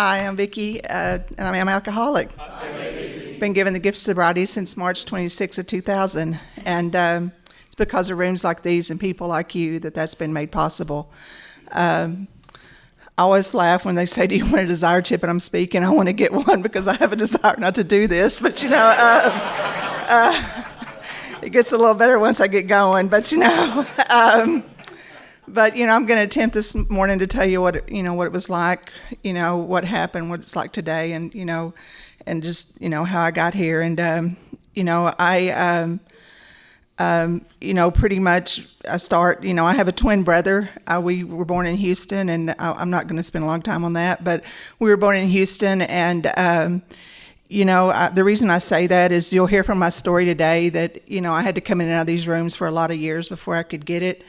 Hi, I'm Vicky, and I'm an alcoholic. Been given the gift of sobriety since March 26 of 2000, and it's because of rooms like these and people like you that's been made possible. I always laugh when they say, "Do you want a desire chip?" And I'm speaking. I want to get one because I have a desire not to do this, but it gets a little better once I get going. But I'm going to attempt this morning to tell you what it was like, what happened, what it's like today, and just how I got here. And pretty much I start. I have a twin brother. We were born in Houston, and I'm not going to spend a long time on that, but we were born in Houston, and the reason I say that is you'll hear from my story today that I had to come in and out of these rooms for a lot of years before I could get it.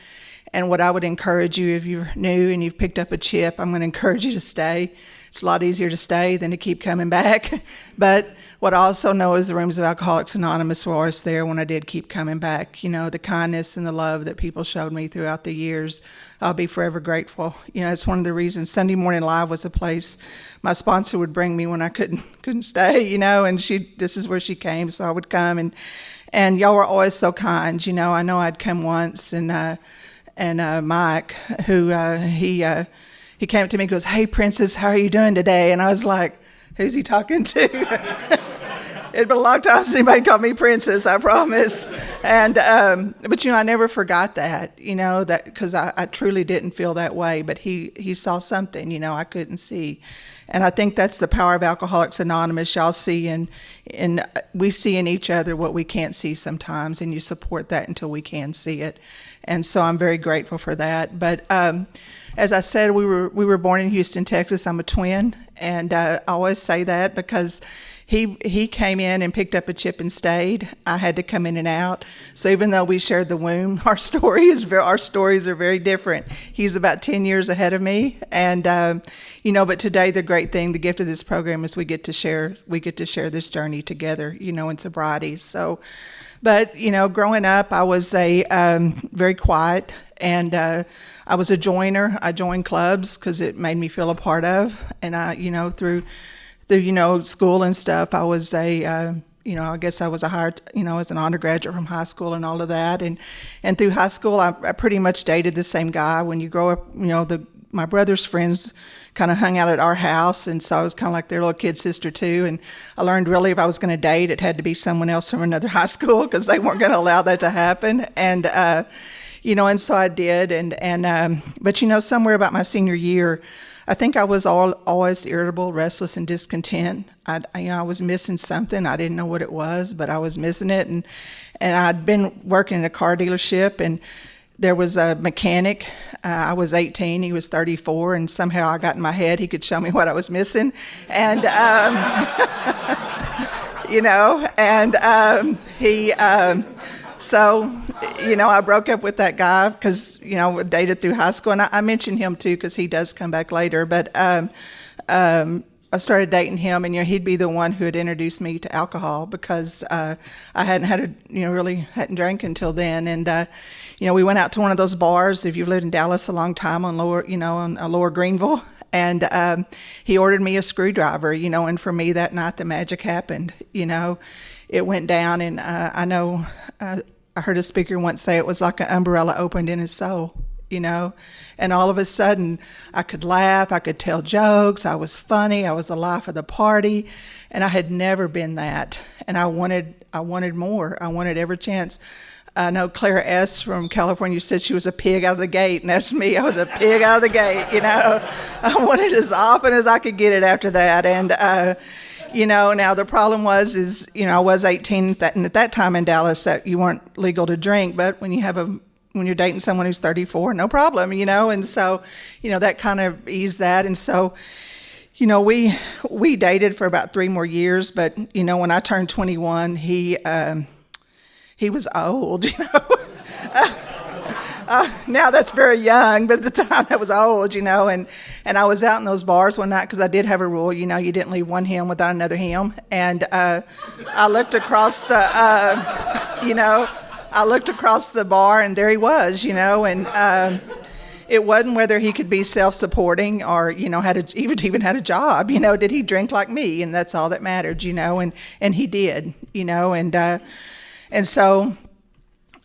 And what I would encourage you, if you're new and you've picked up a chip, I'm going to encourage you to stay. It's a lot easier to stay than to keep coming back. But what I also know is the rooms of Alcoholics Anonymous were always there when I did keep coming back. The kindness and the love that people showed me throughout the years, I'll be forever grateful. It's one of the reasons Sunday Morning Live was a place my sponsor would bring me when I couldn't stay, and this is where she came, so I would come. And y'all were always so kind. I know I'd come once, and Mike, who he came up to me and goes, "Hey, Princess, how are you doing today?" And I was like, "Who's he talking to?" It'd been a long time since anybody called me Princess, I promise. And but I never forgot that, that because I truly didn't feel that way. But he saw something, I couldn't see. And I think that's the power of Alcoholics Anonymous. Y'all see and we see in each other what we can't see sometimes, and you support that until we can see it. And so I'm very grateful for that. But as I said, we were born in Houston, Texas. I'm a twin, and I always say that because he came in and picked up a chip and stayed. I had to come in and out. So even though we shared the womb, our stories are very different. He's about 10 years ahead of me, and but today the great thing, the gift of this program is we get to share this journey together, in sobriety. So. But, growing up, I was very quiet, and I was a joiner. I joined clubs because it made me feel a part of. And through school and stuff, I was I guess I was hired, as an undergraduate from high school and all of that. And through high school, I pretty much dated the same guy. When you grow up, my brother's friends kind of hung out at our house, and so I was kind of like their little kid sister too. And I learned really if I was going to date, it had to be someone else from another high school because they weren't going to allow that to happen. And and so I did. But somewhere about my senior year, I think I was always irritable, restless, and discontent. I was missing something. I didn't know what it was, but I was missing it. And I'd been working in a car dealership, and there was a mechanic. I was 18, he was 34, and somehow I got in my head he could show me what I was missing. And, I broke up with that guy because, we dated through high school. And I mentioned him, too, because he does come back later. But I started dating him, and he'd be the one who had introduced me to alcohol because I hadn't hadn't drank until then. And we went out to one of those bars. If you've lived in Dallas a long time on Lower Greenville, and he ordered me a screwdriver. And for me that night the magic happened. It went down, and I know I heard a speaker once say it was like an umbrella opened in his soul. And all of a sudden I could laugh, I could tell jokes, I was funny, I was the life of the party, and I had never been that. And I wanted more. I wanted every chance. I know Clara S. from California said she was a pig out of the gate, and that's me. I was a pig out of the gate, I wanted as often as I could get it after that. And now the problem was I was 18 and at that time in Dallas that you weren't legal to drink, but when you're dating someone who's 34, no problem, and so, that kind of eased that. And so, we dated for about 3 more years, but, when I turned 21, he was old, now that's very young, but at the time that was old, and I was out in those bars one night because I did have a rule, you didn't leave one hymn without another hymn. And I looked across the, I looked across the bar, and there he was, and it wasn't whether he could be self-supporting or, even had a job. Did he drink like me? And that's all that mattered, and he did, and so,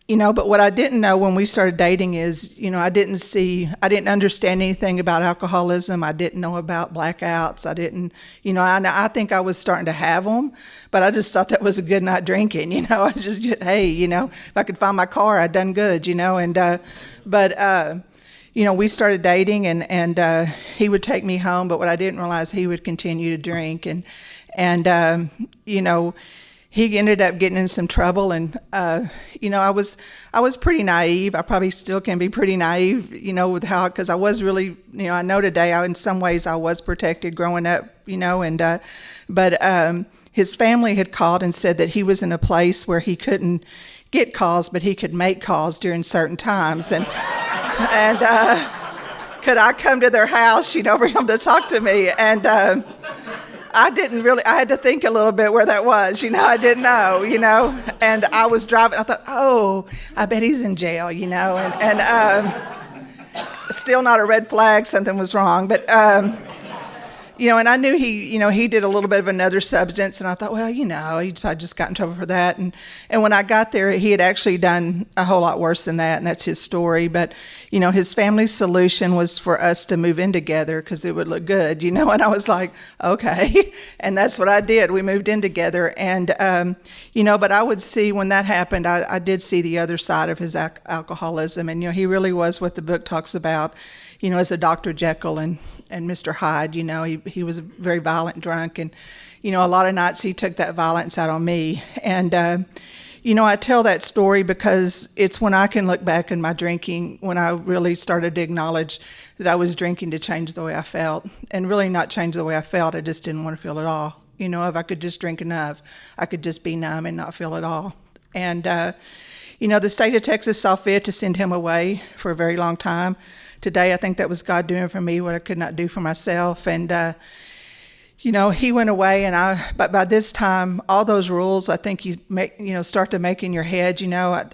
but what I didn't know when we started dating is, I didn't understand anything about alcoholism. I didn't know about blackouts. I didn't, I think I was starting to have them, but I just thought that was a good night drinking, I just, hey, if I could find my car, I'd done good, we started dating and he would take me home, but what I didn't realize, he would continue to drink and he ended up getting in some trouble, and I was pretty naive. I probably still can be pretty naive, with how, because I was really, I know today, in some ways I was protected growing up, but his family had called and said that he was in a place where he couldn't get calls, but he could make calls during certain times, and could I come to their house, for him to talk to me, and I had to think a little bit where that was, I didn't know, and I was driving, I thought, oh, I bet he's in jail, and still not a red flag, something was wrong, but, and I knew he did a little bit of another substance, and I thought, well, he'd probably just got in trouble for that, and when I got there, he had actually done a whole lot worse than that, and that's his story, but, his family's solution was for us to move in together because it would look good, and I was like, okay, and that's what I did. We moved in together, and, but I would see when that happened, I did see the other side of his alcoholism, and, he really was what the book talks about, as a Dr. Jekyll and Mr. Hyde. He was a very violent drunk, and a lot of nights he took that violence out on me, and I tell that story because it's when I can look back in my drinking when I really started to acknowledge that I was drinking to change the way I felt, and really not change the way I felt. I just didn't want to feel at all. If I could just drink enough, I could just be numb and not feel at all. And the state of Texas saw fit to send him away for a very long time. Today, I think that was God doing for me what I could not do for myself. And, he went away, but by this time, all those rules, I think start to make in your head,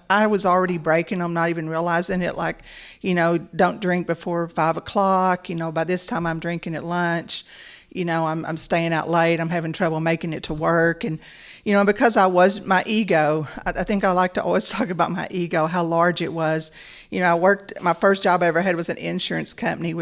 I was already breaking them, not even realizing it, like, don't drink before 5 o'clock. By this time I'm drinking at lunch. I'm staying out late. I'm having trouble making it to work. And, because my ego, I think I like to always talk about my ego, how large it was. My first job I ever had was an insurance company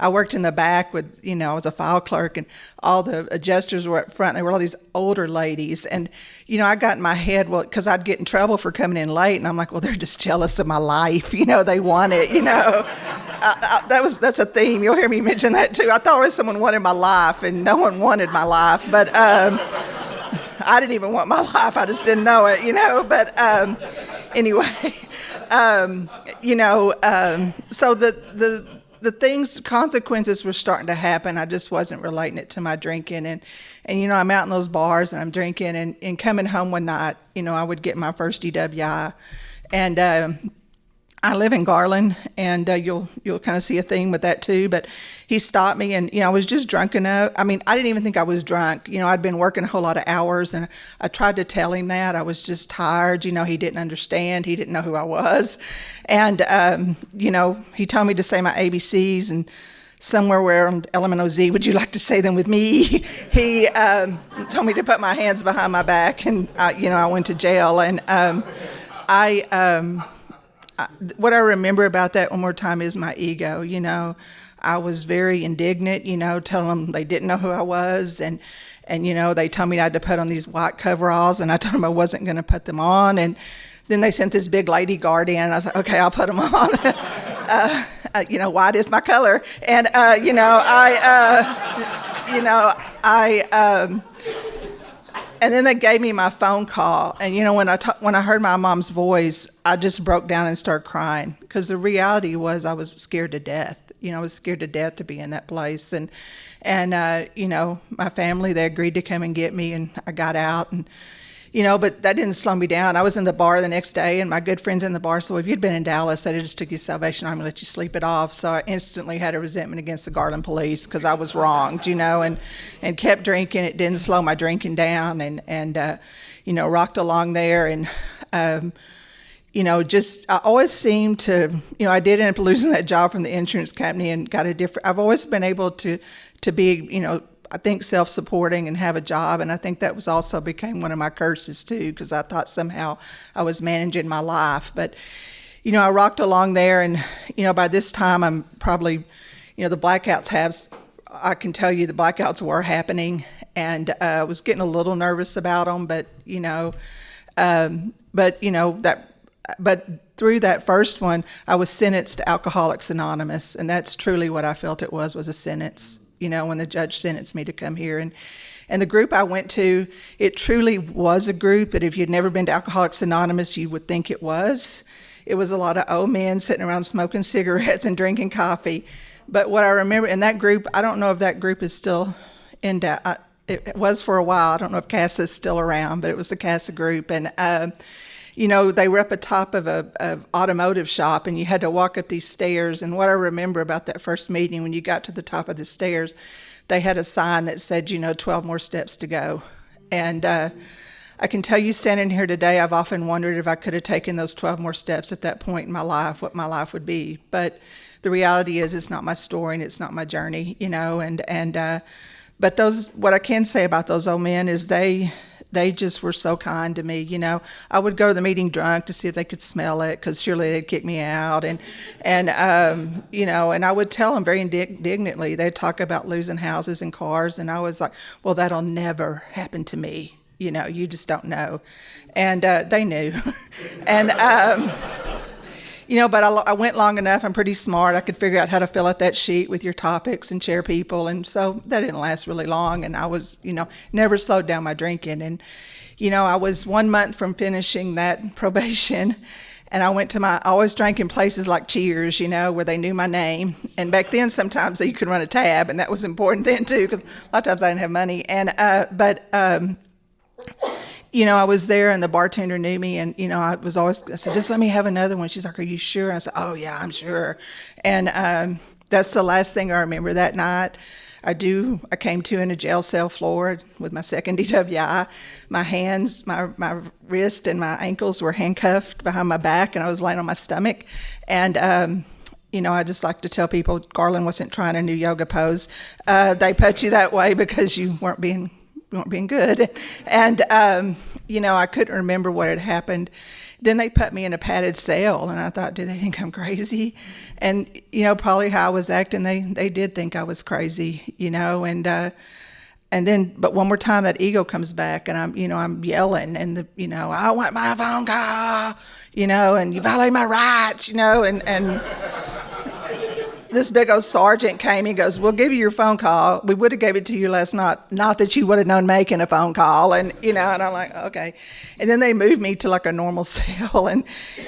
I worked in the back with, I was a file clerk, and all the adjusters were up front. They were all these older ladies. And, I got in my head, because I'd get in trouble for coming in late. And I'm like, well, they're just jealous of my life. They want it, that's a theme. You'll hear me mention that too. I thought always someone wanted my life, and no one wanted my life. But, I didn't even want my life. I just didn't know it, but, anyway, so the consequences were starting to happen. I just wasn't relating it to my drinking. And I'm out in those bars and I'm drinking and coming home one night, I would get my first DWI. And, I live in Garland, and you'll kind of see a theme with that too. But he stopped me, and I was just drunk enough. I mean, I didn't even think I was drunk. I'd been working a whole lot of hours, and I tried to tell him that I was just tired. He didn't understand. He didn't know who I was, and he told me to say my ABCs, and somewhere where on LMNOZ, would you like to say them with me? He told me to put my hands behind my back, and I went to jail, and what I remember about that one more time is my ego. I was very indignant, telling them they didn't know who I was, and they told me I had to put on these white coveralls, and I told them I wasn't going to put them on, and then they sent this big lady guard in, and I was like, okay, I'll put them on. White is my color, and and then they gave me my phone call, and when I heard my mom's voice, I just broke down and started crying, because the reality was I was scared to death. I was scared to death to be in that place, and my family, they agreed to come and get me, and I got out, and but that didn't slow me down. I was in the bar the next day, and my good friends in the bar said, well, if you'd been in Dallas, they'd have just took you to Salvation Army and let you sleep it off. So I instantly had a resentment against the Garland police because I was wronged, and kept drinking. It didn't slow my drinking down, and rocked along there. And, just I always seemed to, I did end up losing that job from the insurance company and got a different. I've always been able to be, I think self-supporting and have a job, and I think that was also became one of my curses too, because I thought somehow I was managing my life. But I rocked along there, and by this time I'm probably, the blackouts I can tell you the blackouts were happening, and I was getting a little nervous about them, but but through that first one, I was sentenced to Alcoholics Anonymous, and that's truly what I felt it was a sentence, when the judge sentenced me to come here. And the group I went to, it truly was a group that if you'd never been to Alcoholics Anonymous, you would think it was. It was a lot of old men sitting around smoking cigarettes and drinking coffee. But what I remember in that group, I don't know if that group is still in that. It was for a while. I don't know if CASA is still around, but it was the CASA group. And they were up atop of a automotive shop, and you had to walk up these stairs. And what I remember about that first meeting, when you got to the top of the stairs, they had a sign that said, 12 more steps to go. And I can tell you, standing here today, I've often wondered if I could have taken those 12 more steps at that point in my life, what my life would be. But the reality is, it's not my story and it's not my journey, but what I can say about those old men is they just were so kind to me. I would go to the meeting drunk to see if they could smell it, because surely they'd kick me out. And I would tell them very indignantly. They'd talk about losing houses and cars, and I was like, well, that'll never happen to me. You just don't know. And they knew. And but I went long enough. I'm pretty smart. I could figure out how to fill out that sheet with your topics and chair people. And so that didn't last really long. And I was, never slowed down my drinking. And, I was 1 month from finishing that probation. And I always drank in places like Cheers, where they knew my name. And back then, sometimes you could run a tab, and that was important then too, because a lot of times I didn't have money. And, I was there, and the bartender knew me, and, I said, just let me have another one. She's like, are you sure? And I said, oh, yeah, I'm sure. And that's the last thing I remember that night. I came to in a jail cell floor with my second DWI. My hands, my wrist, and my ankles were handcuffed behind my back, and I was laying on my stomach. And, I just like to tell people, Garland wasn't trying a new yoga pose. They put you that way because you weren't being good. And, I couldn't remember what had happened. Then they put me in a padded cell, and I thought, do they think I'm crazy? And, probably how I was acting, they did think I was crazy, and then, but one more time that ego comes back, and I'm yelling, and I want my phone call, and you violate my rights, and this big old sergeant came and goes, we'll give you your phone call. We would have gave it to you last night. Not that you would have known making a phone call. And, and I'm like, okay. And then they moved me to like a normal cell.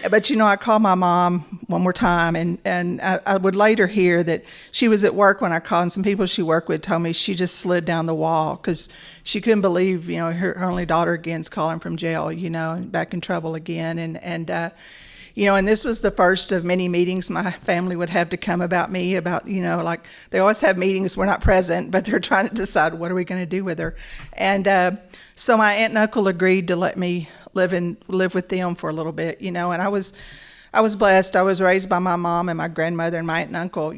But I called my mom one more time, and I would later hear that she was at work when I called, and some people she worked with told me she just slid down the wall because she couldn't believe, her only daughter again's calling from jail, and back in trouble again. And this was the first of many meetings my family would have to come about me, like they always have meetings, we're not present, but they're trying to decide what are we going to do with her. And so my aunt and uncle agreed to let me live with them for a little bit, and I was blessed. I was raised by my mom and my grandmother and my aunt and uncle,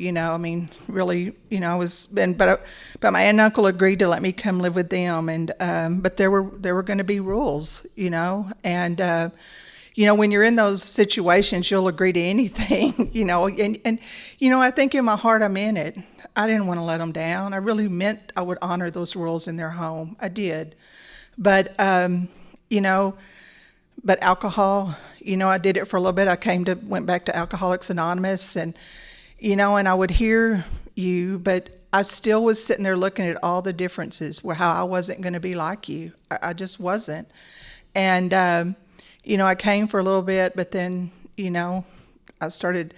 really, but my aunt and uncle agreed to let me come live with them. And, but there were going to be rules, and, when you're in those situations, you'll agree to anything, and I think in my heart I meant it. I didn't want to let them down. I really meant I would honor those rules in their home. I did. But, but alcohol, I did it for a little bit. I went back to Alcoholics Anonymous, and, and I would hear you, but I still was sitting there looking at all the differences where how I wasn't going to be like you. I just wasn't. And, I came for a little bit, but then, I started,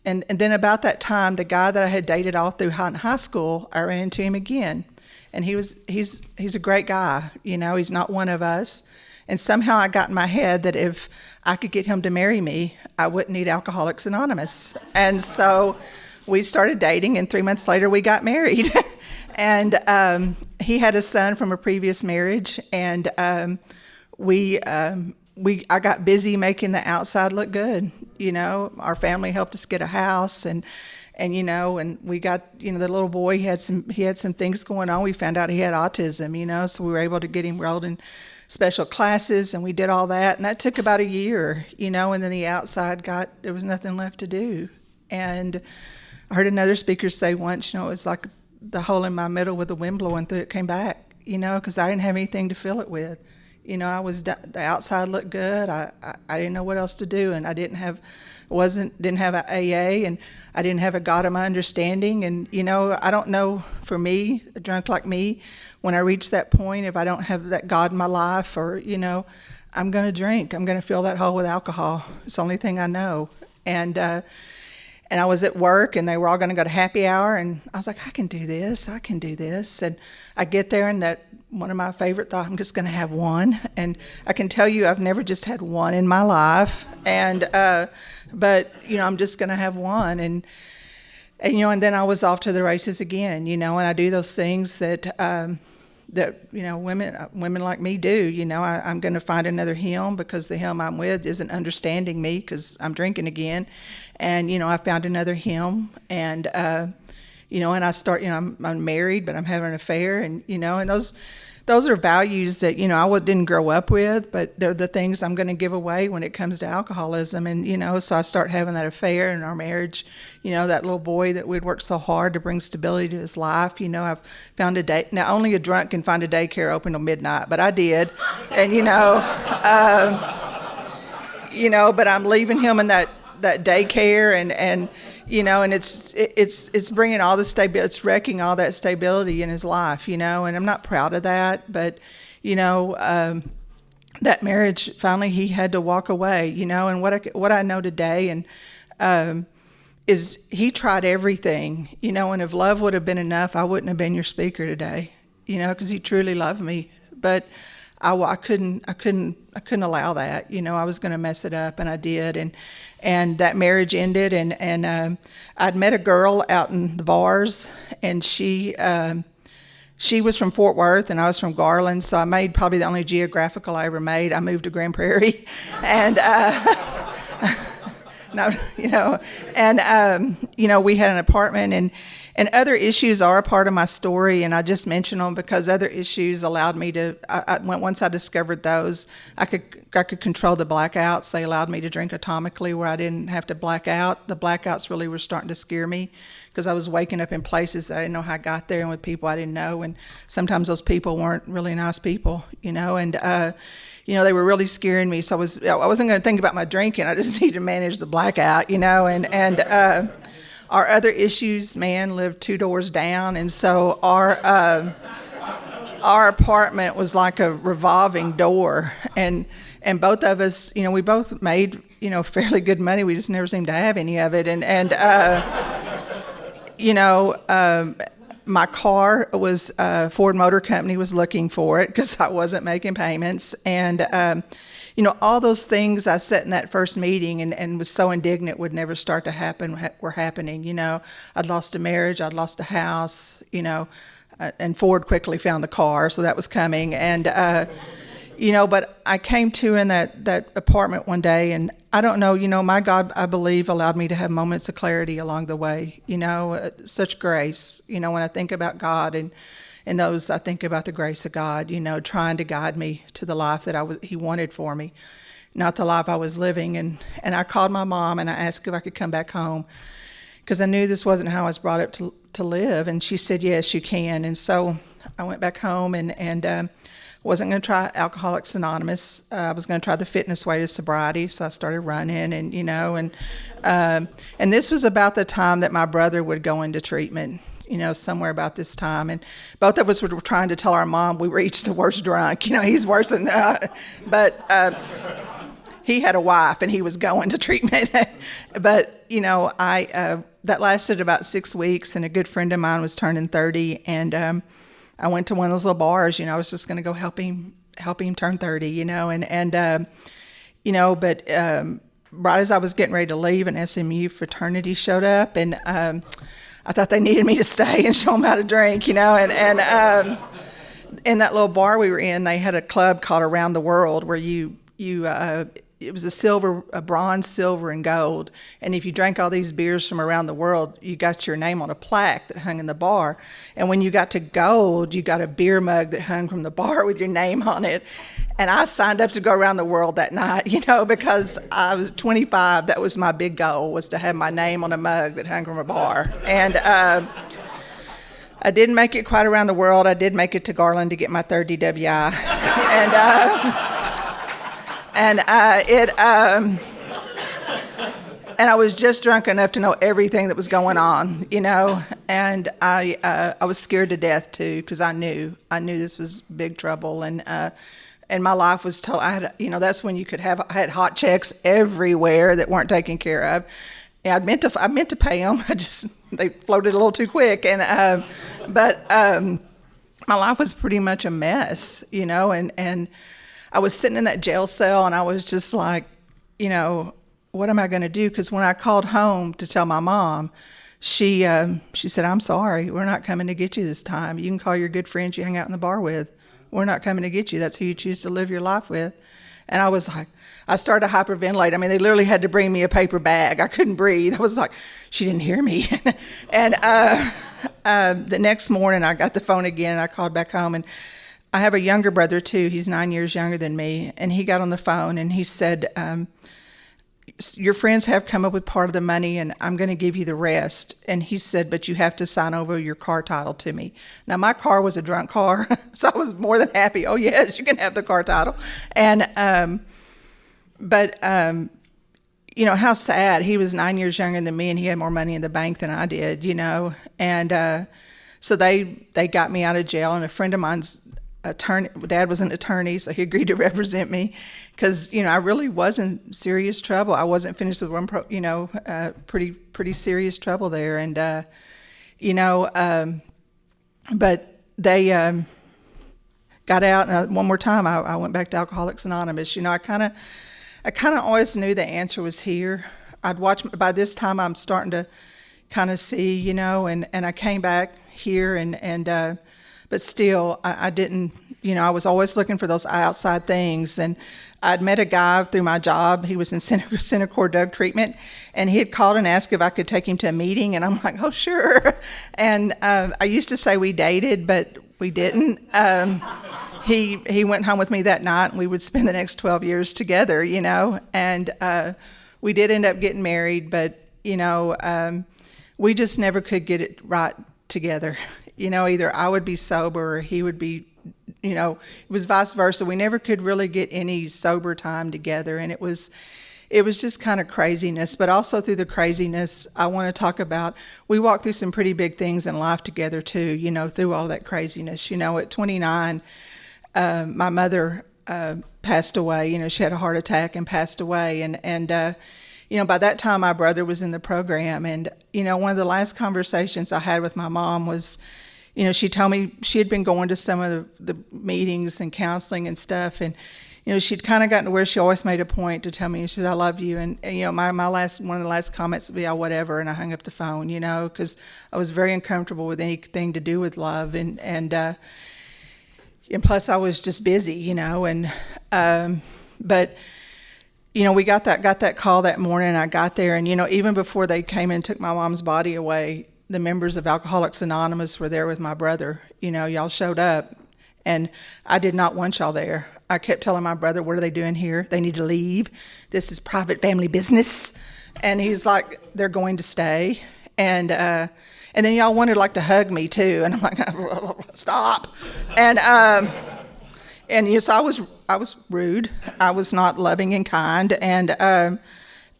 and then about that time, the guy that I had dated all through high school, I ran into him again, and he's a great guy, he's not one of us, and somehow I got in my head that if I could get him to marry me, I wouldn't need Alcoholics Anonymous, and so we started dating, and 3 months later, we got married, and he had a son from a previous marriage, and we I got busy making the outside look good. Our family helped us get a house, and and we got, the little boy, he had some things going on. We found out he had autism, so we were able to get him enrolled in special classes, and we did all that, and that took about a year, and then the outside there was nothing left to do. And I heard another speaker say once, it was like the hole in my middle with the wind blowing through it came back, because I didn't have anything to fill it with. The outside looked good. I didn't know what else to do, and I didn't have an AA, and I didn't have a God of my understanding. And I don't know, for me, a drunk like me, when I reach that point, if I don't have that God in my life, or I'm going to drink. I'm going to fill that hole with alcohol. It's the only thing I know. And I was at work, and they were all going to go to happy hour, and I was like, I can do this. And I get there, and that one of my favorite thoughts, I'm just going to have one. And I can tell you, I've never just had one in my life. And but I'm just going to have one. And then I was off to the races again. And I do those things that women like me do. I'm going to find another hymn, because the hymn I'm with isn't understanding me, because I'm drinking again. And I found another hymn, and and I start, I'm married, but I'm having an affair, and and those are values that I didn't grow up with, but they're the things I'm going to give away when it comes to alcoholism. And so I start having that affair in our marriage. That little boy that we'd worked so hard to bring stability to his life. I've found a day. Now, only a drunk can find a daycare open till midnight, but I did. And but I'm leaving him in that daycare, and it's bringing all the stability, it's wrecking all that stability in his life, and I'm not proud of that, but that marriage, finally he had to walk away, and what I know today, and is he tried everything, and if love would have been enough, I wouldn't have been your speaker today, because he truly loved me, but I couldn't allow that. I was going to mess it up, and I did. And that marriage ended, and I'd met a girl out in the bars, and she was from Fort Worth, and I was from Garland, so I made probably the only geographical I ever made. I moved to Grand Prairie, and no, we had an apartment, and other issues are a part of my story, and I just mention them because other issues allowed me to. Once I discovered those, I could control the blackouts. They allowed me to drink atomically, where I didn't have to black out. The blackouts really were starting to scare me, because I was waking up in places that I didn't know how I got there, and with people I didn't know, and sometimes those people weren't really nice people, and they were really scaring me. So I wasn't going to think about my drinking. I just needed to manage the blackout, and our other issues, man, lived 2 doors down, and so our apartment was like a revolving door, and both of us, we both made, fairly good money. We just never seemed to have any of it, my car was Ford Motor Company was looking for it, because I wasn't making payments, and all those things I said in that first meeting and was so indignant would never start to happen were happening. I'd lost a marriage, I'd lost a house, and Ford quickly found the car, so that was coming. And, but I came to in that apartment one day, and I don't know, my God, I believe, allowed me to have moments of clarity along the way, such grace. When I think about God and those, I think about the grace of God, trying to guide me to the life that He wanted for me, not the life I was living. And I called my mom, and I asked if I could come back home, because I knew this wasn't how I was brought up to live. And she said, yes, you can. And so I went back home, and wasn't going to try Alcoholics Anonymous. I was going to try the fitness way to sobriety, so I started running, and this was about the time that my brother would go into treatment, somewhere about this time, and both of us were trying to tell our mom we were each the worst drunk. He's worse than but he had a wife, and he was going to treatment. But that lasted about 6 weeks, and a good friend of mine was turning 30, and I went to one of those little bars. I was just going to go help him turn 30, but right as I was getting ready to leave, an SMU fraternity showed up, and I thought they needed me to stay and show them how to drink, and in that little bar we were in, they had a club called Around the World, where you it was a bronze, silver, and gold. And if you drank all these beers from around the world, you got your name on a plaque that hung in the bar. And when you got to gold, you got a beer mug that hung from the bar with your name on it. And I signed up to go around the world that night, because I was 25. That was my big goal, was to have my name on a mug that hung from a bar. And I didn't make it quite around the world. I did make it to Garland to get my third DWI. And I was just drunk enough to know everything that was going on, and I was scared to death too, because I knew this was big trouble, and my life was told. That's when I had hot checks everywhere that weren't taken care of. Yeah, I meant to pay them. They floated a little too quick, but my life was pretty much a mess, and I was sitting in that jail cell, and I was just like, what am I going to do? Because when I called home to tell my mom, she said, "I'm sorry, we're not coming to get you this time. You can call your good friends you hang out in the bar with. We're not coming to get you. That's who you choose to live your life with." And I was like, I started to hyperventilate. I mean, they literally had to bring me a paper bag. I couldn't breathe. I was like, she didn't hear me. And the next morning, I got the phone again, and I called back home. And I have a younger brother, too. He's 9 years younger than me. And he got on the phone, and he said, your friends have come up with part of the money, and I'm going to give you the rest. And he said, but you have to sign over your car title to me. Now, my car was a drunk car, so I was more than happy. Oh, yes, you can have the car title. And how sad. He was 9 years younger than me, and he had more money in the bank than I did, And so they got me out of jail, and a friend of mine's Dad was an attorney, so he agreed to represent me because, I really was in serious trouble. I wasn't finished with one, pretty serious trouble there. And, but they got out, and one more time I went back to Alcoholics Anonymous. I kind of always knew the answer was here. I'd watch, by this time I'm starting to kind of see, and I came back here and but still, I didn't, I was always looking for those outside things. And I'd met a guy through my job. He was in Centocor drug treatment, and he had called and asked if I could take him to a meeting. And I'm like, oh, sure. And I used to say we dated, but we didn't. He went home with me that night, and we would spend the next 12 years together, And we did end up getting married, but, we just never could get it right together. Either I would be sober or he would be, it was vice versa. We never could really get any sober time together. And it was just kind of craziness. But also through the craziness, I want to talk about, we walked through some pretty big things in life together too, through all that craziness. At 29, my mother passed away. She had a heart attack and passed away. And by that time, my brother was in the program. And, one of the last conversations I had with my mom was, she told me she had been going to some of the meetings and counseling and stuff. And, she'd kind of gotten to where she always made a point to tell me, she said, I love you. And my one of the last comments would be, oh, whatever. And I hung up the phone, because I was very uncomfortable with anything to do with love. And plus I was just busy, but we got that call that morning. I got there, and even before they came and took my mom's body away, the members of Alcoholics Anonymous were there with my brother. Y'all showed up, and I did not want y'all there. I kept telling my brother, what are they doing here? They need to leave. This is private family business. And he's like, they're going to stay. And then y'all wanted to hug me too, and I'm like, stop. And yes, I was rude. I was not loving and kind. And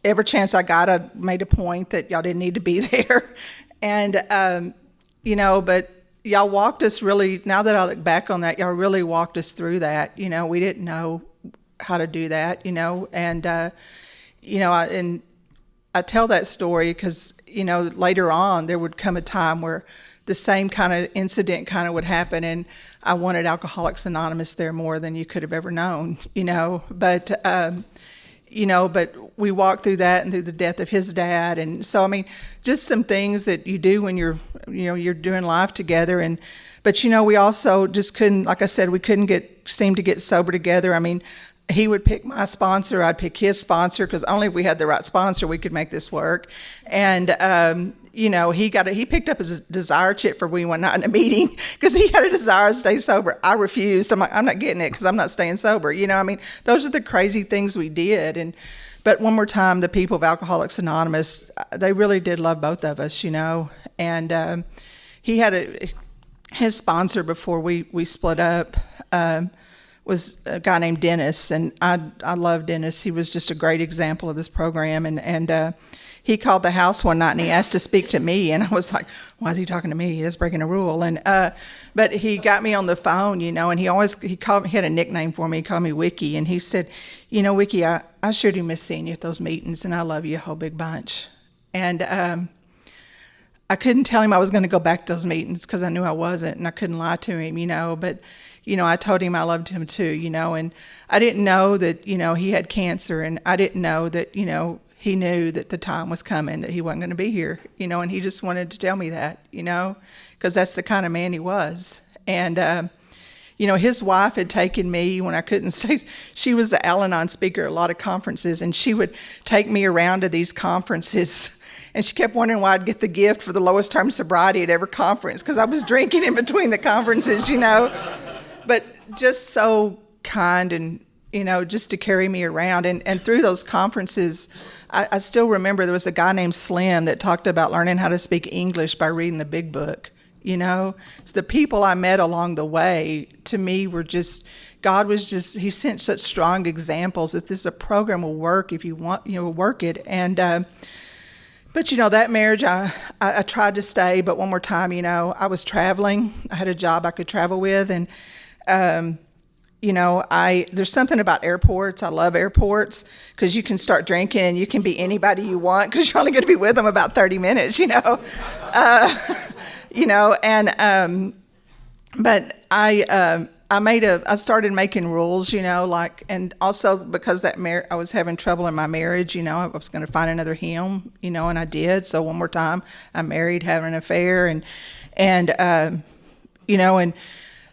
every chance I got, I made a point that y'all didn't need to be there. And, but y'all walked us really, now that I look back on that, y'all really walked us through that. We didn't know how to do that, and, I tell that story because, later on there would come a time where the same kind of incident kind of would happen, and I wanted Alcoholics Anonymous there more than you could have ever known, but we walked through that and through the death of his dad. And so, just some things that you do when you're doing life together. But we also just couldn't, like I said, we couldn't seem to get sober together. he would pick my sponsor, I'd pick his sponsor, because only if we had the right sponsor we could make this work. And he picked up his desire chip for me one night in a meeting because he had a desire to stay sober. I refused. I'm like, I'm not getting it because I'm not staying sober. Those are the crazy things we did. But one more time, the people of Alcoholics Anonymous, they really did love both of us, And he had his sponsor before we split up. Was a guy named Dennis, and I love Dennis. He was just a great example of this program, and he called the house one night and he asked to speak to me, and I was like, why is he talking to me? That's breaking a rule. And but he got me on the phone, and he had a nickname for me. He called me Vicky, and he said, Vicky, I sure do miss seeing you at those meetings, and I love you a whole big bunch. And I couldn't tell him I was going to go back to those meetings because I knew I wasn't, and I couldn't lie to him, but I told him I loved him too, and I didn't know that, he had cancer, and I didn't know that, he knew that the time was coming, that he wasn't going to be here, and he just wanted to tell me that, because that's the kind of man he was. And, his wife had taken me when I couldn't say, she was the Al-Anon speaker at a lot of conferences, and she would take me around to these conferences. And she kept wondering why I'd get the gift for the lowest term sobriety at every conference, because I was drinking in between the conferences, But just so kind and, just to carry me around. And through those conferences, I still remember there was a guy named Slim that talked about learning how to speak English by reading the big book, So the people I met along the way, to me, were just, God was just, he sent such strong examples that this program will work if you want, work it. And, but, that marriage, I tried to stay, but one more time, I was traveling. I had a job I could travel with, and there's something about airports. I love airports because you can start drinking and you can be anybody you want because you're only going to be with them about 30 minutes, but I started making rules, and also because that I was having trouble in my marriage, I was going to find another him, and I did. So one more time I married, having an affair,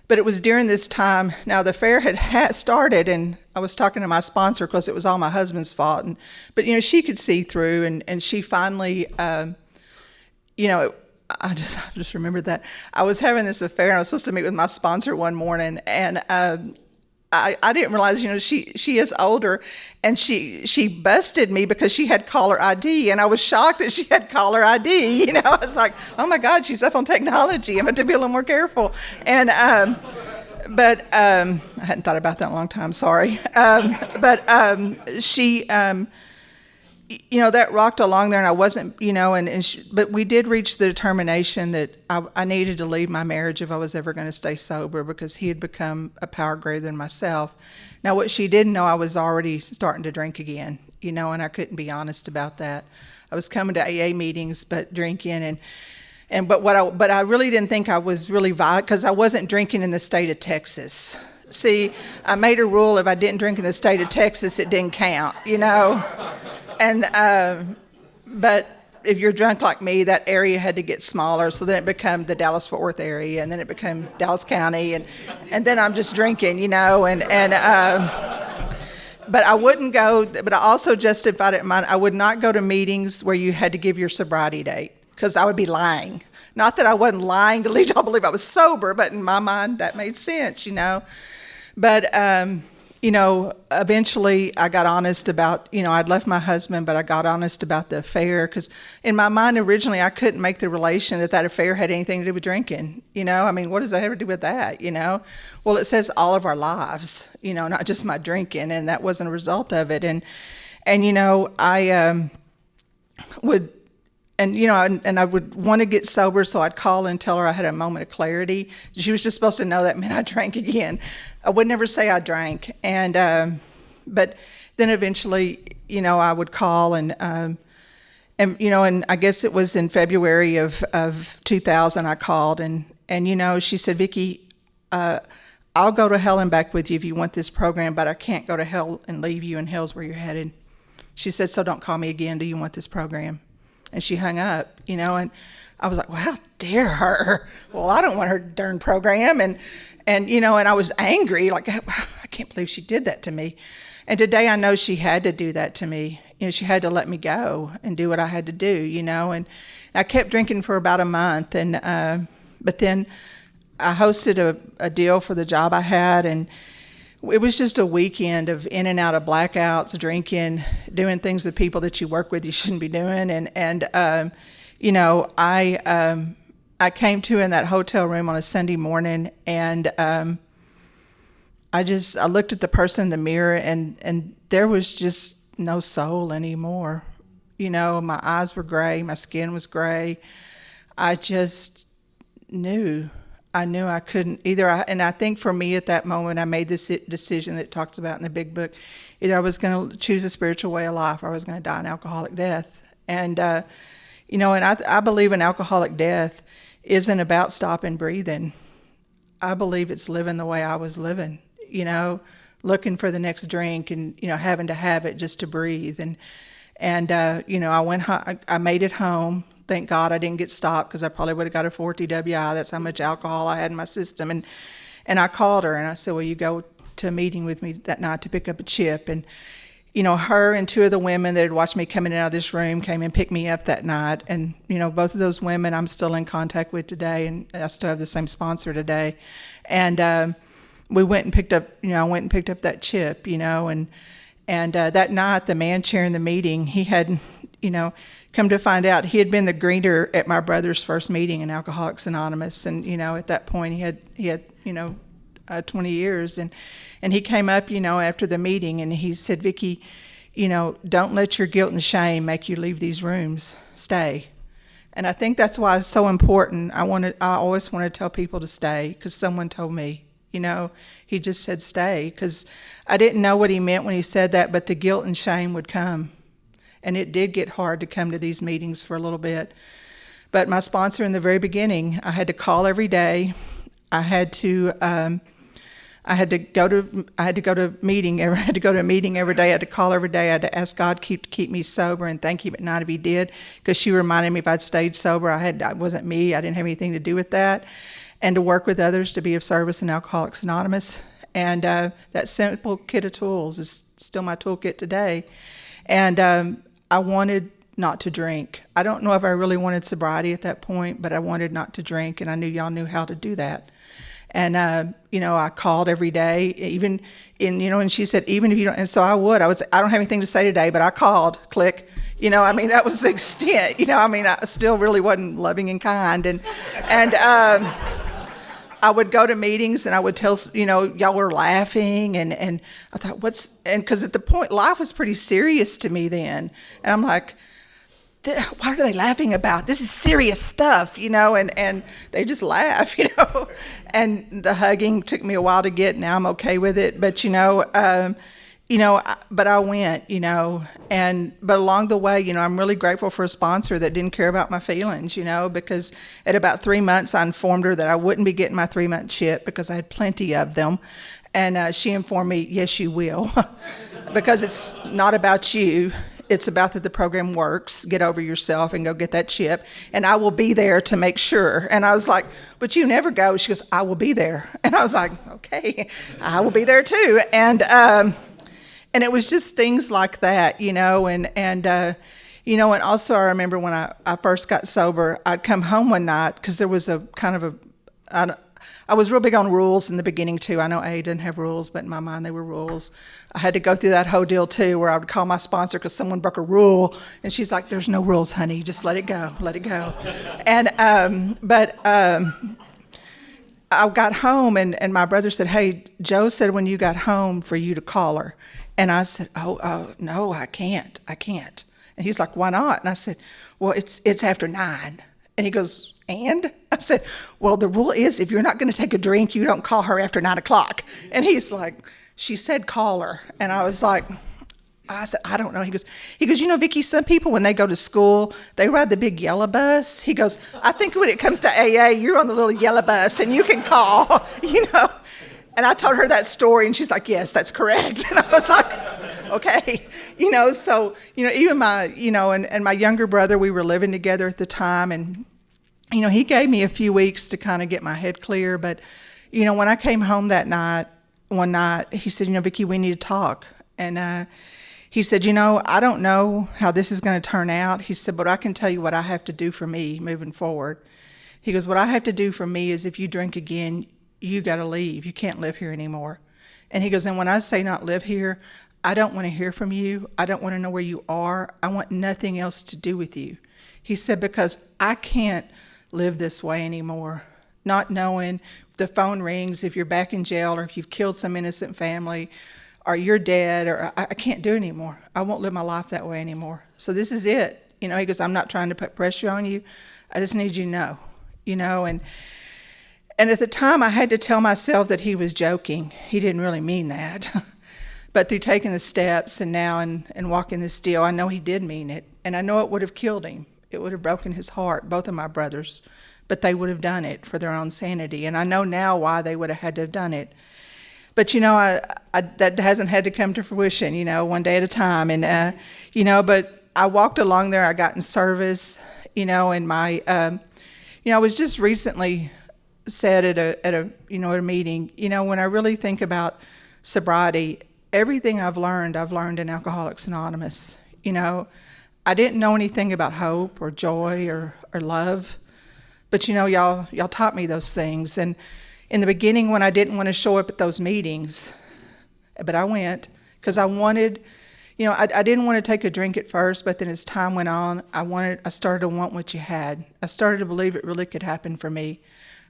but it was during this time. Now the affair had started, and I was talking to my sponsor because it was all my husband's fault. But she could see through, and she finally, I just remembered that I was having this affair, and I was supposed to meet with my sponsor one morning, and I didn't realize, she is older, and she busted me because she had caller ID, and I was shocked that she had caller ID. I was like, oh my God, she's up on technology. I'm going to be a little more careful. And but I hadn't thought about that in a long time. Sorry. She. That rocked along there, and I wasn't, but we did reach the determination that I needed to leave my marriage if I was ever going to stay sober, because he had become a power greater than myself. Now, what she didn't know, I was already starting to drink again, and I couldn't be honest about that. I was coming to AA meetings, but drinking, but I really didn't think I was really violent because I wasn't drinking in the state of Texas. See, I made a rule: if I didn't drink in the state of Texas, it didn't count, And, but if you're drunk like me, that area had to get smaller. So then it became the Dallas-Fort Worth area, and then it became Dallas County. And then I'm just drinking, but I wouldn't go, but I also justified it in mind. I would not go to meetings where you had to give your sobriety date, because I would be lying. Not that I wasn't lying to lead y'all believe I was sober, but in my mind, that made sense, But, eventually I got honest about, I'd left my husband, but I got honest about the affair, because in my mind originally I couldn't make the relation that affair had anything to do with drinking. What does that have to do with that? Well, it says all of our lives, not just my drinking, and that wasn't a result of it. And I would. And I would want to get sober, so I'd call and tell her I had a moment of clarity. She was just supposed to know that meant I drank again. I would never say I drank. And but then eventually, I would call and I guess it was in February of 2000 I called and she said, Vicky, I'll go to hell and back with you if you want this program, but I can't go to hell and leave you, and hell's where you're headed. She said, so don't call me again. Do you want this program? And she hung up, and I was like, well, how dare her? Well, I don't want her darn program. And I was angry, like, I can't believe she did that to me. And today I know she had to do that to me. She had to let me go and do what I had to do, and I kept drinking for about a month. And but then I hosted a deal for the job I had, and it was just a weekend of in and out of blackouts, drinking, doing things with people that you work with you shouldn't be doing. And I came to in that hotel room on a Sunday morning, and I looked at the person in the mirror, and there was just no soul anymore. My eyes were gray, my skin was gray. I just knew I couldn't and I think for me at that moment, I made this decision that it talks about in the big book. Either I was going to choose a spiritual way of life, or I was going to die an alcoholic death. And, and I believe an alcoholic death isn't about stopping breathing. I believe it's living the way I was living, looking for the next drink and, having to have it just to breathe. And I went home, I made it home. Thank God I didn't get stopped, because I probably would have got a 4 DWI. That's how much alcohol I had in my system. And I called her and I said, will you go to a meeting with me that night to pick up a chip? And, her and 2 of the women that had watched me coming out of this room came and picked me up that night. And, both of those women I'm still in contact with today, and I still have the same sponsor today. And we went and picked up, I went and picked up that chip, and that night the man chairing the meeting, he had, come to find out he had been the greeter at my brother's first meeting in Alcoholics Anonymous. And, at that point he had 20 years. And he came up, after the meeting, and he said, Vicky, don't let your guilt and shame make you leave these rooms. Stay. And I think that's why it's so important. I always want to tell people to stay, because someone told me, he just said stay, because I didn't know what he meant when he said that, but the guilt and shame would come. And it did get hard to come to these meetings for a little bit. But my sponsor in the very beginning, I had to call every day. I had to go to a meeting every day. I had to call every day. I had to ask God to keep me sober, and thank Him at night if He did, because she reminded me if I'd stayed sober, it wasn't me. I didn't have anything to do with that. And to work with others to be of service in Alcoholics Anonymous. And that simple kit of tools is still my toolkit today. And I wanted not to drink. I don't know if I really wanted sobriety at that point, but I wanted not to drink, and I knew y'all knew how to do that. And, I called every day, even and she said, even if you don't, and so I don't have anything to say today, but I called, click, that was the extent, I still really wasn't loving and kind. And I would go to meetings and I would tell, y'all were laughing, and I thought, because at the point, life was pretty serious to me then. And I'm like, what are they laughing about? This is serious stuff, and they just laugh, And the hugging took me a while to get. Now I'm okay with it. But, but I went, but along the way, I'm really grateful for a sponsor that didn't care about my feelings, because at about 3 months, I informed her that I wouldn't be getting my 3-month chip because I had plenty of them. And she informed me, yes, you will, because it's not about you. It's about that the program works. Get over yourself and go get that chip. And I will be there to make sure. And I was like, but you never go. She goes, I will be there. And I was like, okay, I will be there too. And it was just things like that, and also I remember when I first got sober, I'd come home one night, because there was a kind of I was real big on rules in the beginning too. I know A didn't have rules, but in my mind they were rules. I had to go through that whole deal too, where I would call my sponsor because someone broke a rule, and she's like, "There's no rules, honey. Just let it go, let it go." And I got home, and my brother said, "Hey, Joe said when you got home for you to call her." And I said, oh no, I can't. And he's like, why not? And I said, well, it's after 9. And he goes, and? I said, well, the rule is if you're not going to take a drink, you don't call her after 9 o'clock. And he's like, she said call her. And I was like, I said, I don't know. He goes, Vicky, some people, when they go to school, they ride the big yellow bus. He goes, I think when it comes to AA, you're on the little yellow bus and you can call, And I told her that story, and she's like, yes, that's correct. And I was like, Okay. So, even my, and my younger brother, we were living together at the time, and, he gave me a few weeks to kind of get my head clear. But, when I came home one night, he said, Vicky, we need to talk. And he said, I don't know how this is going to turn out. He said, but I can tell you what I have to do for me moving forward. He goes, what I have to do for me is if you drink again, you got to leave. You can't live here anymore. And he goes, and when I say not live here, I don't want to hear from you. I don't want to know where you are. I want nothing else to do with you. He said, because I can't live this way anymore, not knowing if the phone rings, if you're back in jail, or if you've killed some innocent family, or you're dead, or I can't do it anymore. I won't live my life that way anymore. So this is it. He goes, I'm not trying to put pressure on you. I just need you to know, and at the time, I had to tell myself that he was joking. He didn't really mean that. But through taking the steps and now and walking this deal, I know he did mean it. And I know it would have killed him. It would have broken his heart, both of my brothers. But they would have done it for their own sanity. And I know now why they would have had to have done it. But, I that hasn't had to come to fruition, one day at a time. And, but I walked along there. I got in service, and my, I was just recently said at a meeting, when I really think about sobriety, everything I've learned in Alcoholics Anonymous. I didn't know anything about hope or joy or love, but y'all taught me those things. And in the beginning, when I didn't want to show up at those meetings, but I went because I wanted, I didn't want to take a drink at first, but then as time went on, I started to want what you had. I started to believe it really could happen for me.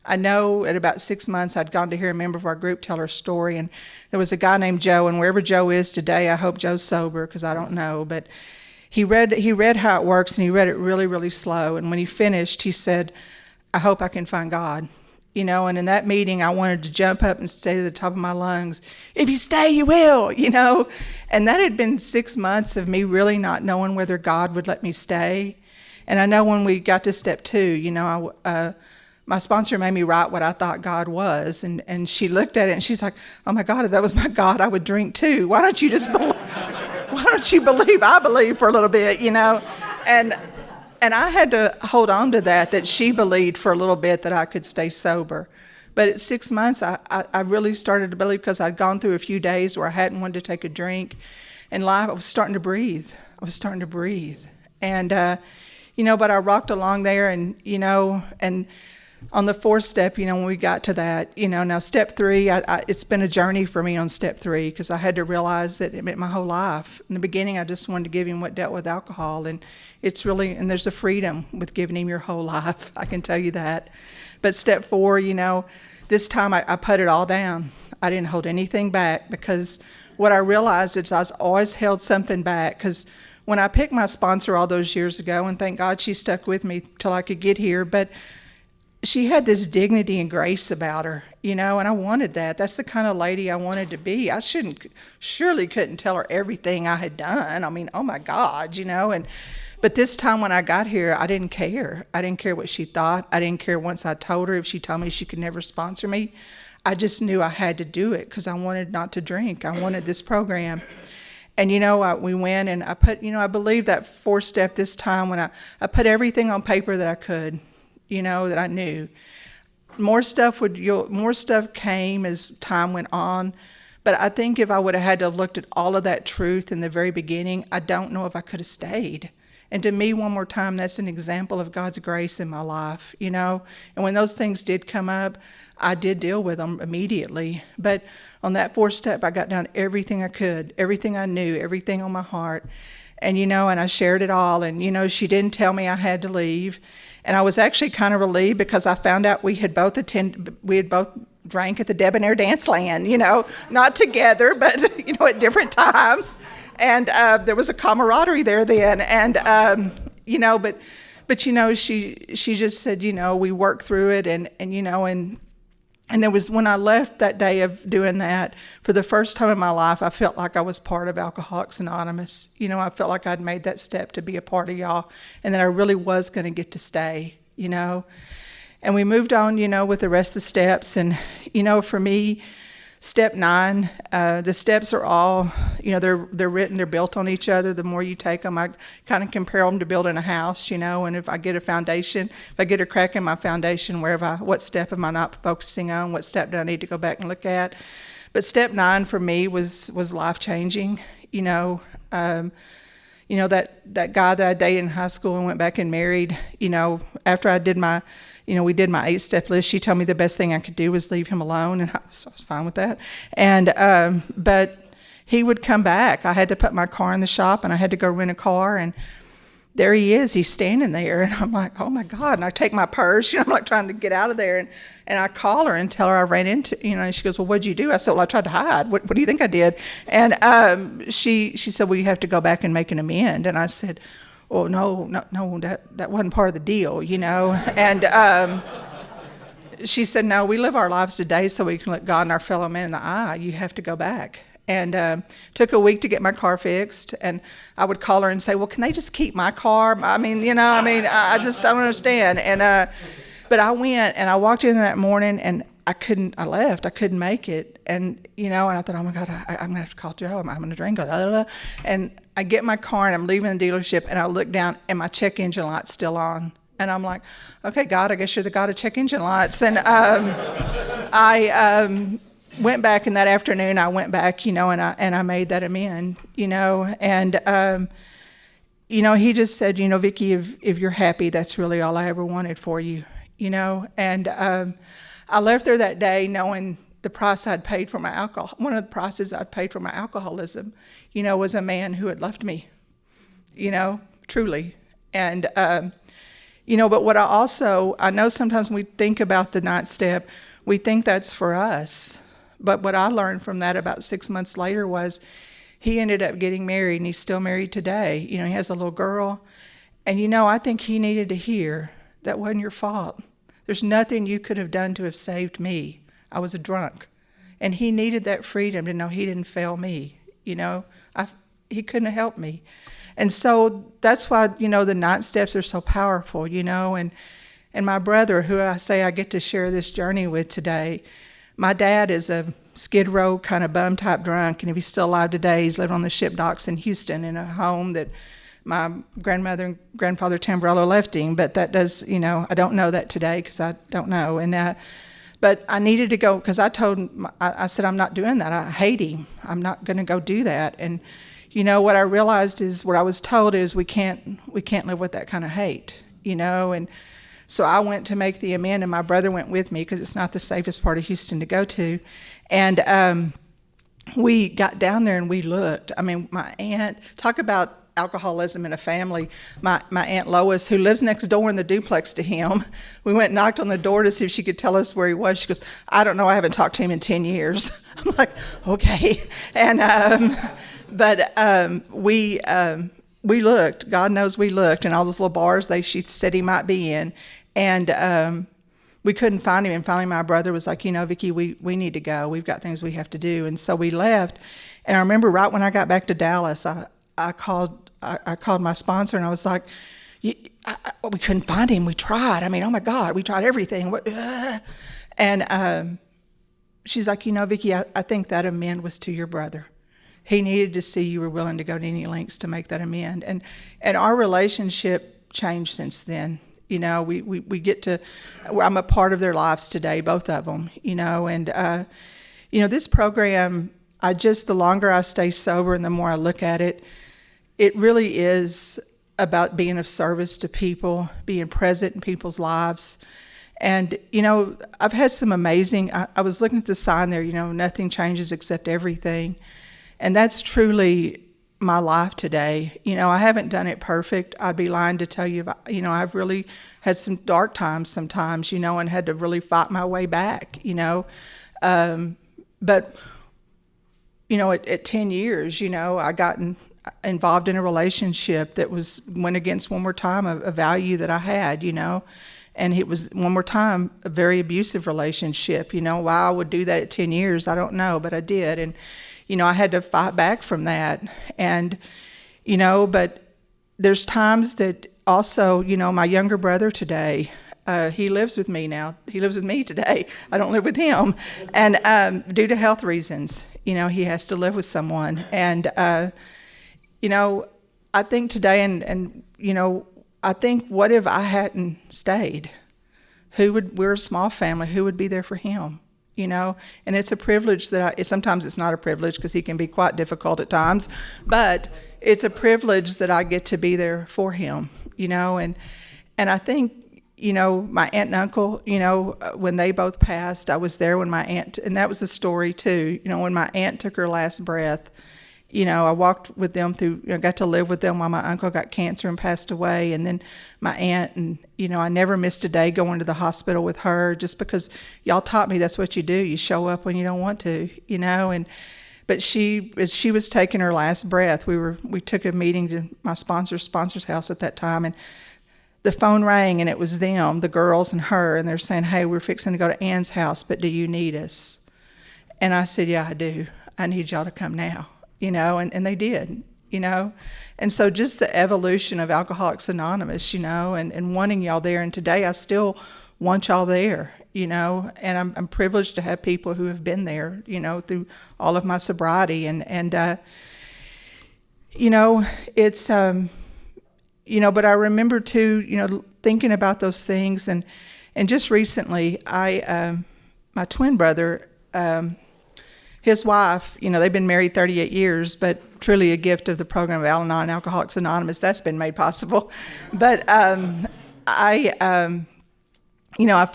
I know at about 6 months, I'd gone to hear a member of our group tell her story, and there was a guy named Joe, and wherever Joe is today, I hope Joe's sober, because I don't know, but he read how it works, and he read it really, really slow, and when he finished, he said, I hope I can find God. And in that meeting, I wanted to jump up and say to the top of my lungs, if you stay, you will, and that had been 6 months of me really not knowing whether God would let me stay. And I know when we got to step 2, my sponsor made me write what I thought God was, and she looked at it and she's like, oh my God, if that was my God, I would drink too. Why don't you believe I believe for a little bit, And I had to hold on to that she believed for a little bit that I could stay sober. But at 6 months, I really started to believe, because I'd gone through a few days where I hadn't wanted to take a drink. And life, I was starting to breathe. And, but I rocked along there and on the 4th step, when we got to that, now step 3, it's been a journey for me on step 3, because I had to realize that it meant my whole life. In the beginning, I just wanted to give him what dealt with alcohol, and it's really, and there's a freedom with giving him your whole life, I can tell you that. But step 4, this time I put it all down. I didn't hold anything back, because what I realized is I always held something back, because when I picked my sponsor all those years ago, and thank God she stuck with me till I could get here, but she had this dignity and grace about her, and I wanted that. That's the kind of lady I wanted to be. I surely couldn't tell her everything I had done. I mean, oh my God, but this time when I got here, I didn't care. I didn't care what she thought. I didn't care once I told her if she told me she could never sponsor me. I just knew I had to do it because I wanted not to drink. I wanted this program. And, we went and I put, I believe that 4th step this time when I put everything on paper that I could, that I knew. More stuff came as time went on. But I think if I would have had to have looked at all of that truth in the very beginning, I don't know if I could have stayed. And to me, one more time, that's an example of God's grace in my life, And when those things did come up, I did deal with them immediately. But on that 4th step, I got down everything I could, everything I knew, everything on my heart. And, and I shared it all. And, she didn't tell me I had to leave. And I was actually kind of relieved because I found out we had both drank at the Debonair Dance Land, not together, but, at different times. And there was a camaraderie there then. And, but she just said, we worked through it. And there was, when I left that day of doing that, for the first time in my life, I felt like I was part of Alcoholics Anonymous. I felt like I'd made that step to be a part of y'all, and that I really was going to get to stay, And we moved on, with the rest of the steps. And, for me, Step 9, the steps are all, they're written, they're built on each other. The more you take them, I kind of compare them to building a house, and if I get a foundation, if I get a crack in my foundation, what step am I not focusing on? What step do I need to go back and look at? But step 9 for me was life-changing, that guy that I dated in high school and went back and married, after I did we did my 8-step list. She told me the best thing I could do was leave him alone, and I was fine with that. And but he would come back. I had to put my car in the shop, and I had to go rent a car, and there he is. He's standing there, and I'm like, oh my God! And I take my purse, I'm like trying to get out of there, and I call her and tell her I ran into, and she goes, well, what'd you do? I said, well, I tried to hide. What do you think I did? And she said, well, you have to go back and make an amend. And I said, oh, no, that wasn't part of the deal, And she said, no, we live our lives today so we can look God and our fellow man in the eye. You have to go back. And took a week to get my car fixed. And I would call her and say, well, can they just keep my car? I don't understand. And but I went and I walked in that morning and I left. I couldn't make it. And, and I thought, oh my God, I'm going to have to call Joe. I'm going to drink. And I get my car and I'm leaving the dealership and I look down and my check engine light's still on. And I'm like, okay, God, I guess you're the God of check engine lights. And I went back, and that afternoon I went back, and I made that amend, and he just said, Vicky, if you're happy, that's really all I ever wanted for you, and I left there that day knowing the price I'd paid for my alcohol. One of the prices I'd paid for my alcoholism, was a man who had left me, truly. And, but what I know sometimes when we think about the 9th step, we think that's for us. But what I learned from that about 6 months later was he ended up getting married, and he's still married today. He has a little girl. And, I think he needed to hear that wasn't your fault. There's nothing you could have done to have saved me. I was a drunk. And he needed that freedom to know he didn't fail me. He couldn't have helped me. And so that's why, the 9 steps are so powerful, and my brother, who I say I get to share this journey with today, my dad is a skid row kind of bum type drunk, and if he's still alive today, he's living on the ship docks in Houston in a home that my grandmother and grandfather Tamburello left him. But that does, I don't know that today because I don't know. And but I needed to go because I told him, I said, I'm not doing that. I hate him. I'm not going to go do that. And what I realized is what I was told is we can't live with that kind of hate, and. So I went to make the amend, and my brother went with me because it's not the safest part of Houston to go to. And we got down there and we looked. My aunt, talk about alcoholism in a family. My Aunt Lois, who lives next door in the duplex to him, we went and knocked on the door to see if she could tell us where he was. She goes, I don't know, I haven't talked to him in 10 years. I'm like, okay. And we looked. God knows we looked, and all those little bars she said he might be in. And we couldn't find him. And finally my brother was like, Vicky, we need to go. We've got things we have to do. And so we left. And I remember right when I got back to Dallas, I called my sponsor, and I was like, we couldn't find him. We tried. Oh my God, we tried everything. And she's like, Vicky, I think that amend was to your brother. He needed to see you were willing to go to any lengths to make that amend. And our relationship changed since then. We get to, I'm a part of their lives today, both of them, and, this program, the longer I stay sober and the more I look at it, it really is about being of service to people, being present in people's lives. And, I've had some amazing, I was looking at the sign there, nothing changes except everything. And that's truly my life today. I haven't done it perfect. I'd be lying to tell you, I've really had some dark times sometimes, and had to really fight my way back, But, at 10 years, I got involved in a relationship that went against one more time a value that I had, And it was, one more time, a very abusive relationship. Why I would do that at 10 years, I don't know, but I did. And, I had to fight back from that. And, but there's times that also, my younger brother today, He lives with me now. He lives with me today. I don't live with him. And due to health reasons, he has to live with someone. And, I think today, and I think, what if I hadn't stayed? We're a small family. Who would be there for him? And it's a privilege sometimes it's not a privilege because he can be quite difficult at times, but it's a privilege that I get to be there for him, and I think, my aunt and uncle, when they both passed, I was there when my aunt, and that was the story too, when my aunt took her last breath. I walked with them got to live with them while my uncle got cancer and passed away. And then my aunt, and, I never missed a day going to the hospital with her just because y'all taught me that's what you do. You show up when you don't want to, but as she was taking her last breath, we took a meeting to my sponsor's house at that time. And the phone rang, and it was them, the girls and her. And they're saying, hey, we're fixing to go to Ann's house, but do you need us? And I said, yeah, I do. I need y'all to come now. And they did, And so just the evolution of Alcoholics Anonymous, and wanting y'all there. And today I still want y'all there, and I'm privileged to have people who have been there, through all of my sobriety. And it's, but I remember too, thinking about those things. And just recently, my twin brother, his wife, they've been married 38 years, but truly a gift of the program of Al-Anon and Alcoholics Anonymous, that's been made possible. But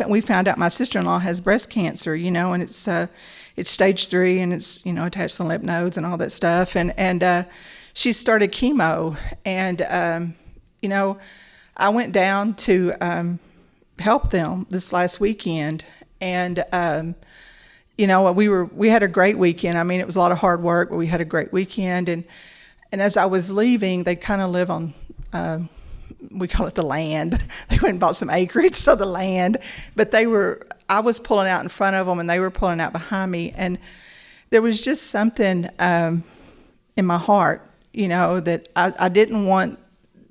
we found out my sister-in-law has breast cancer, and it's stage 3, and it's, attached to the lymph nodes and all that stuff. And she started chemo, and, I went down to help them this last weekend, and we had a great weekend. I mean, it was a lot of hard work, but we had a great weekend. And as I was leaving, they kind of live on, we call it the land. They went and bought some acreage, so the land. But I was pulling out in front of them, and they were pulling out behind me. And there was just something in my heart, that I didn't want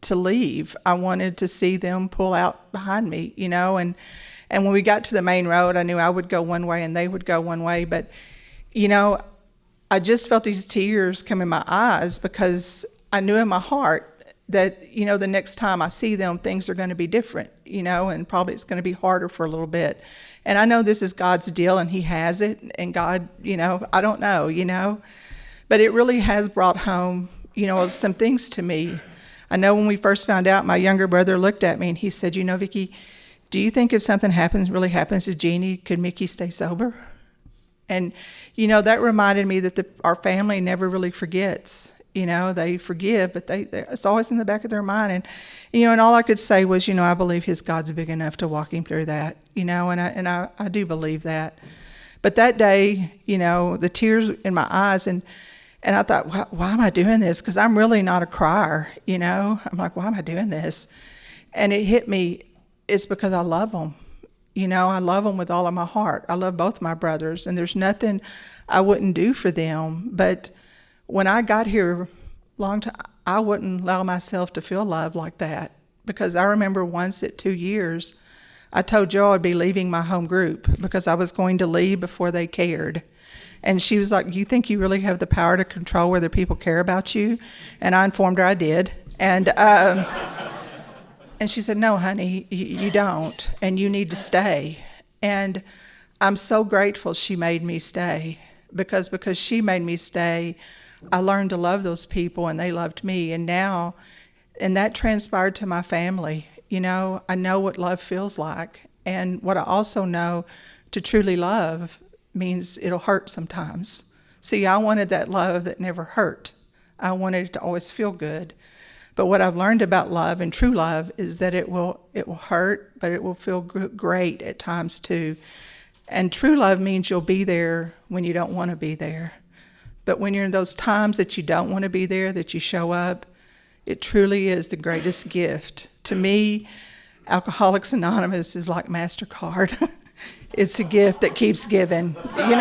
to leave. I wanted to see them pull out behind me, And when we got to the main road, I knew I would go one way and they would go one way. But, I just felt these tears come in my eyes because I knew in my heart that, the next time I see them, things are going to be different, and probably it's going to be harder for a little bit. And I know this is God's deal and he has it. And God, I don't know, but it really has brought home, some things to me. I know when we first found out, my younger brother looked at me and he said, Vicky, do you think if something really happens to Jeannie, could Mickey stay sober? And, that reminded me that our family never really forgets. They forgive, but it's always in the back of their mind. And, and all I could say was, I believe his God's big enough to walk him through that, and I do believe that. But that day, the tears in my eyes, and I thought, why am I doing this? Because I'm really not a crier, I'm like, why am I doing this? And it hit me. It's because I love them. I love them with all of my heart. I love both my brothers, and there's nothing I wouldn't do for them. But when I got here long time, I wouldn't allow myself to feel love like that, because I remember once at 2 years, I told Joe I'd be leaving my home group because I was going to leave before they cared. And she was like, you think you really have the power to control whether people care about you? And I informed her I did. And she said, no, honey, you don't, and you need to stay. And I'm so grateful she made me stay, because she made me stay, I learned to love those people, and they loved me. And now, and that transpired to my family. I know what love feels like. And what I also know, to truly love means it'll hurt sometimes. See, I wanted that love that never hurt. I wanted it to always feel good. But what I've learned about love and true love is that it will hurt, but it will feel great at times too. And true love means you'll be there when you don't want to be there. But when you're in those times that you don't want to be there, that you show up, it truly is the greatest gift. To me, Alcoholics Anonymous is like MasterCard. It's a gift that keeps giving, You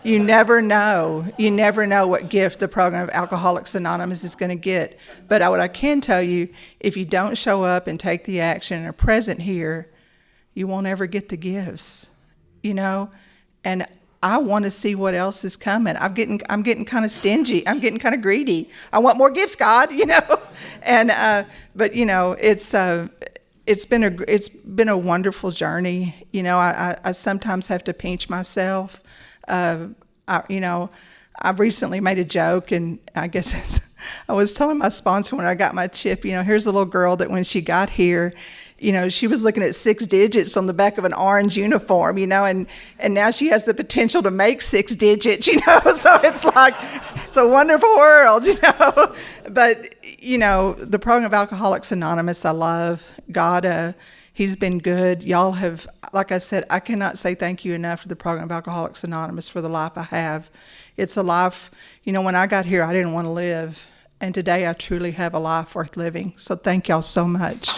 You never know. You never know what gift the program of Alcoholics Anonymous is going to get. But what I can tell you, if you don't show up and take the action and are present here, you won't ever get the gifts, you know? And I want to see what else is coming. I'm getting kind of stingy. I'm getting kind of greedy. I want more gifts, God, you know? And, but you know, it's been a wonderful journey. You know, I sometimes have to pinch myself. I've recently made a joke, and I guess I was telling my sponsor when I got my chip, you know, here's a little girl that when she got here, you know, she was looking at 6 digits on the back of an orange uniform, you know, and now she has the potential to make 6 digits, you know, so it's like, it's a wonderful world, you know. But, you know, the program of Alcoholics Anonymous, I love. God, He's been good. Y'all have, like I said, I cannot say thank you enough for the program of Alcoholics Anonymous for the life I have. It's a life, you know, when I got here, I didn't want to live. And today I truly have a life worth living. So thank y'all so much.